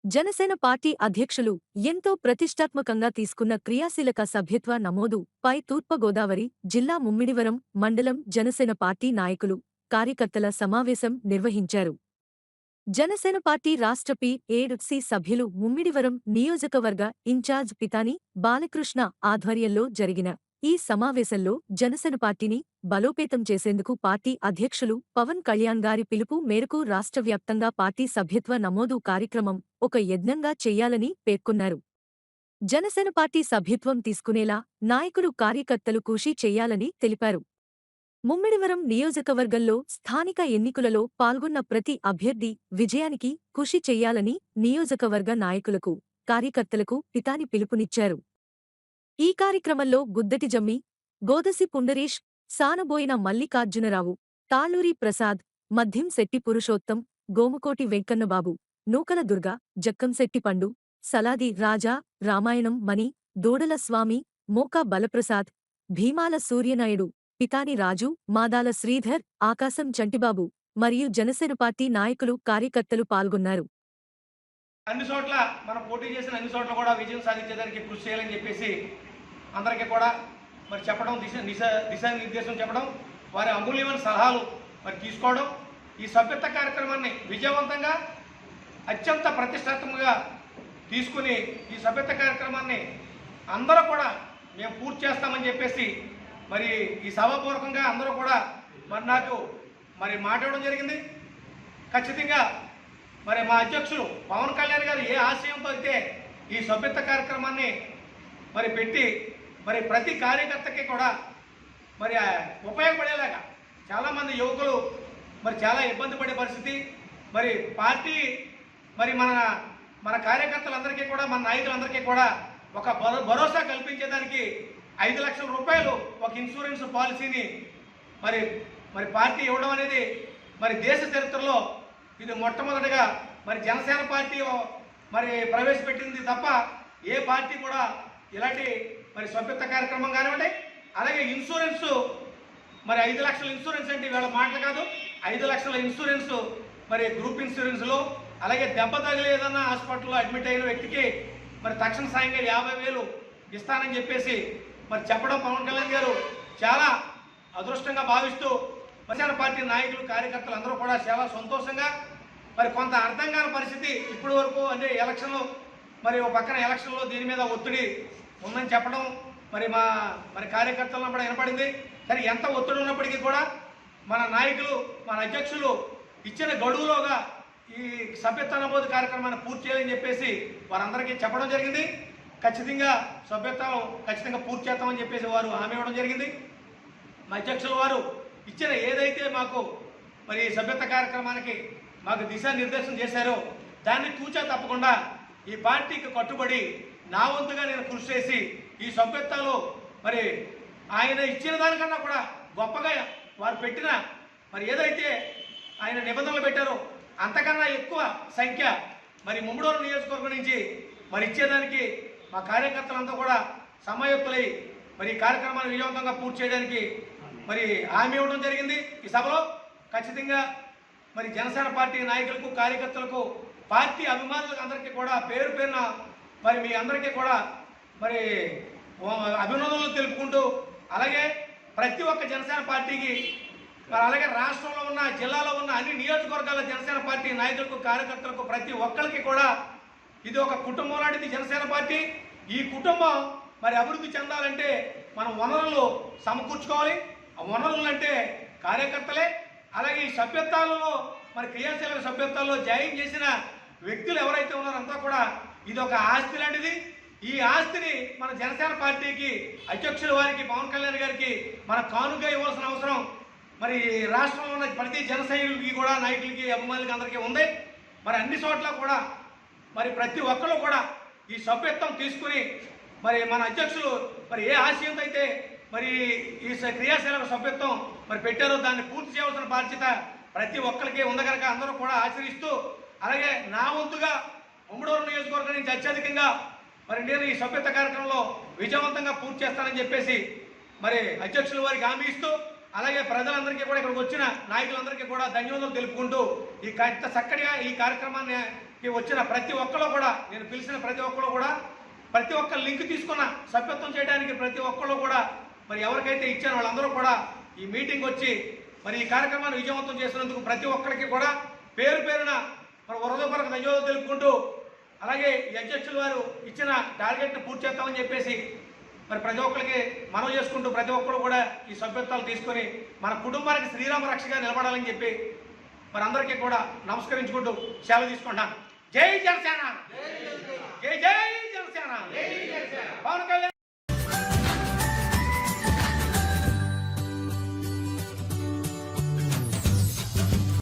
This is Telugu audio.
జనసేన పార్టీ అధ్యక్షులు ఎంతో ప్రతిష్టాత్మకంగా తీసుకున్న క్రియాశీలక సభ్యత్వ నమోదు పై తూర్పుగోదావరి జిల్లా ముమ్మిడివరం మండలం జనసేన పార్టీ నాయకులు కార్యకర్తల సమావేశం నిర్వహించారు. జనసేన పార్టీ రాష్ట్ర పి.ఏడుసి సభ్యులు ముమ్మిడివరం నియోజకవర్గ ఇన్ఛార్జ్ పితాని బాలకృష్ణ ఆధ్వర్యంలో జరిగిన ఈ సమావేశంలో జనసేన పార్టీని బలోపేతం చేసేందుకు పార్టీ అధ్యక్షులు పవన్ కళ్యాణ్ గారి పిలుపు మేరకు రాష్ట్ర వ్యాప్తంగా పార్టీ సభ్యత్వ నమోదు కార్యక్రమం ఒక యజ్ఞంగా చెయ్యాలని పేర్కొన్నారు. జనసేన పార్టీ సభ్యత్వం తీసుకునేలా నాయకులు కార్యకర్తలు కృషి చెయ్యాలని తెలిపారు. ముమ్మిడివరం నియోజకవర్గంలో స్థానిక ఎన్నికలలో పాల్గొన్న ప్రతి అభ్యర్థి విజయానికి కృషి చెయ్యాలని నియోజకవర్గ నాయకులకు, కార్యకర్తలకు పితాని పిలుపునిచ్చారు. ఈ కార్యక్రమంలో గుద్దటి జమ్మి, గోదసి పుండరీష్, సానబోయిన మల్లికార్జునరావు, తాళ్లూరి ప్రసాద్, మద్దిం శెట్టి పురుషోత్తం, గోముకోటి వెంకన్నబాబు, నూకల దుర్గ, జక్కంశెట్టి పండు, సలాది రాజా, రామాయణం మణి, దూడల స్వామి, మోకా బలప్రసాద్, భీమాల సూర్యనాయుడు, పితాని రాజు, మాదాల శ్రీధర్, ఆకాశం చంటిబాబు మరియు జనసేన పార్టీ నాయకులు, కార్యకర్తలు పాల్గొన్నారు. అన్ని చోట్ల మనం పోటీ చేసిన అన్ని చోట్ల కూడా విజయం సాధించేదానికి కృషి చేయాలని చెప్పేసి అందరికీ కూడా మరి చెప్పడం, దిశానిర్దేశం చెప్పడం, వారి అమూల్యమైన సలహాలు మరి తీసుకోవడం, ఈ సభ్యత్వ కార్యక్రమాన్ని విజయవంతంగా అత్యంత ప్రతిష్టాత్మకంగా తీసుకుని ఈ సభ్యత్వ కార్యక్రమాన్ని అందరూ కూడా మేము పూర్తి చేస్తామని చెప్పేసి మరి ఈ సభాపూర్వకంగా అందరూ కూడా మరి నాకు మరి మాట్లాడడం జరిగింది. ఖచ్చితంగా మరి మా అధ్యక్షులు పవన్ కళ్యాణ్ గారు ఏ ఆశయంతో అయితే ఈ సభ్యత్వ కార్యక్రమాన్ని మరి పెట్టి మరి ప్రతి కార్యకర్తకి కూడా మరి ఉపయోగపడేలాగా చాలామంది యువకులు మరి చాలా ఇబ్బంది పడే పరిస్థితి, మరి పార్టీ మరి మన కార్యకర్తలందరికీ కూడా, మన నాయకులందరికీ కూడా ఒక భరోసా కల్పించేదానికి 5 లక్షల రూపాయలు ఒక ఇన్సూరెన్స్ పాలసీని మరి మరి పార్టీ ఇవ్వడం అనేది మరి దేశ చరిత్రలో ఇది మొట్టమొదటిగా మరి జనసేన పార్టీ మరి ప్రవేశపెట్టింది తప్ప ఏ పార్టీ కూడా ఇలాంటి మరి సభ్యత్వ కార్యక్రమం కానివ్వండి, అలాగే ఇన్సూరెన్స్ మరి 5 లక్షల ఇన్సూరెన్స్ అంటే వీళ్ళ మాటలు కాదు. 5 లక్షల ఇన్సూరెన్స్ మరి గ్రూప్ ఇన్సూరెన్స్లో, అలాగే దెబ్బ తగిలి ఏదన్నా హాస్పిటల్లో అడ్మిట్ అయిన వ్యక్తికి మరి తక్షణ సాయంగా 50,000 ఇస్తానని చెప్పేసి మరి చెప్పడం పవన్ కళ్యాణ్ గారు చాలా అదృష్టంగా భావిస్తూ జనసేన పార్టీ నాయకులు, కార్యకర్తలు అందరూ కూడా చాలా సంతోషంగా మరి కొంత అర్థం కాని పరిస్థితి ఇప్పటి వరకు, అంటే ఎలక్షన్లు మరి ఒక పక్కన ఎలక్షన్లో దీని మీద ఒత్తిడి ఉందని చెప్పడం మరి కార్యకర్తలను కూడా వినపడింది. కానీ ఎంత ఒత్తిడి ఉన్నప్పటికీ కూడా మన నాయకులు, మన అధ్యక్షులు ఇచ్చిన గడువులోగా ఈ సభ్యత్వ నమోదు కార్యక్రమాన్ని పూర్తి చేయాలని చెప్పేసి వారందరికీ చెప్పడం జరిగింది. ఖచ్చితంగా సభ్యత్వం ఖచ్చితంగా పూర్తి చేస్తామని చెప్పేసి వారు హామీ ఇవ్వడం జరిగింది. మా అధ్యక్షుల వారు ఇచ్చిన ఏదైతే మాకు మరి సభ్యత్వ కార్యక్రమానికి మాకు దిశానిర్దేశం చేశారో దాన్ని తూచా తప్పకుండా ఈ పార్టీకి కట్టుబడి నా వంతుగా నేను కృషి చేసి ఈ సభ్యత్వాలు మరి ఆయన ఇచ్చిన దానికన్నా కూడా గొప్పగా వారు పెట్టిన మరి ఏదైతే ఆయన నిబంధనలు పెట్టారో అంతకన్నా ఎక్కువ సంఖ్య మరి ముమ్మడివరం నియోజకవర్గం నుంచి మరి ఇచ్చేదానికి మా కార్యకర్తలంతా కూడా సమాయుక్తులై మరి ఈ కార్యక్రమాన్ని విజయవంతంగా పూర్తి చేయడానికి మరి హామీ ఇవ్వడం జరిగింది. ఈ సభలో ఖచ్చితంగా మరి జనసేన పార్టీ నాయకులకు, కార్యకర్తలకు, పార్టీ అభిమానులకు అందరికీ కూడా పేరు పేరున మరి మీ అందరికీ కూడా మరి అభినందనలు తెలుపుకుంటూ, అలాగే ప్రతి ఒక్క జనసేన పార్టీకి మరి అలాగే రాష్ట్రంలో ఉన్న, జిల్లాలో ఉన్న అన్ని నియోజకవర్గాల జనసేన పార్టీ నాయకులకు, కార్యకర్తలకు ప్రతి ఒక్కరికి కూడా ఇది ఒక కుటుంబం లాంటిది జనసేన పార్టీ. ఈ కుటుంబం మరి అభివృద్ధి చెందాలంటే మనం వనరులు సమకూర్చుకోవాలి. ఆ వనరులు అంటే కార్యకర్తలే. అలాగే ఈ సభ్యత్వాలలో మరి క్రియాశీలక సభ్యత్వాల్లో జాయిన్ చేసిన వ్యక్తులు ఎవరైతే ఉన్నారో అంతా కూడా ఇది ఒక ఆస్తి లాంటిది. ఈ ఆస్తిని మన జనసేన పార్టీకి అధ్యక్షుల వారికి, పవన్ కళ్యాణ్ గారికి మన కానుక ఇవ్వాల్సిన అవసరం మరి రాష్ట్రంలో ఉన్న ప్రతి జన సైనికులకి కూడా, నాయకులకి, అభిమానులకి అందరికీ ఉంది. మరి అన్ని చోట్ల కూడా మరి ప్రతి ఒక్కరు కూడా ఈ సభ్యత్వం తీసుకుని మరి మన అధ్యక్షులు మరి ఏ ఆశయంతో అయితే మరి ఈ క్రియాశీలక సభ్యత్వం మరి పెట్టారో దాన్ని పూర్తి చేయవలసిన బాధ్యత ప్రతి ఒక్కరికి ఉంది కనుక అందరూ కూడా ఆచరిస్తూ, అలాగే నా వంతుగా ముమ్మడివరం నియోజకవర్గం నుంచి అత్యధికంగా మరి నేను ఈ సభ్యత్వ కార్యక్రమంలో విజయవంతంగా పూర్తి చేస్తానని చెప్పేసి మరి అధ్యక్షుల వారికి హామీ ఇస్తూ, అలాగే ప్రజలందరికీ కూడా ఇక్కడికి వచ్చిన నాయకులందరికీ కూడా ధన్యవాదాలు తెలుపుకుంటూ ఈ చక్కటిగా ఈ కార్యక్రమాన్ని వచ్చిన ప్రతి ఒక్కరు కూడా, నేను పిలిచిన ప్రతి ఒక్కరు కూడా, ప్రతి ఒక్క లింక్ తీసుకున్న సభ్యత్వం చేయడానికి ప్రతి ఒక్కరు కూడా మరి ఎవరికైతే ఇచ్చారో వాళ్ళందరూ కూడా ఈ మీటింగ్ వచ్చి మరి ఈ కార్యక్రమాన్ని విజయవంతం చేసినందుకు ప్రతి ఒక్కరికి కూడా పేరు పేరున మరి హృదయపూర్వక ధన్యవాదాలు తెలుపుకుంటూ, అలాగే ఈ అధ్యక్షులు వారు ఇచ్చిన టార్గెట్ని పూర్తి చేస్తామని చెప్పేసి మరి ప్రతి ఒక్కరికి మనవి చేసుకుంటూ ప్రతి ఒక్కరు కూడా ఈ సభ్యత్వాలు తీసుకొని మన కుటుంబానికి శ్రీరామ రక్షగా నిలబడాలని చెప్పి మరి అందరికీ కూడా నమస్కరించుకుంటూ సెలవు తీసుకుంటాం. జై జనసేన.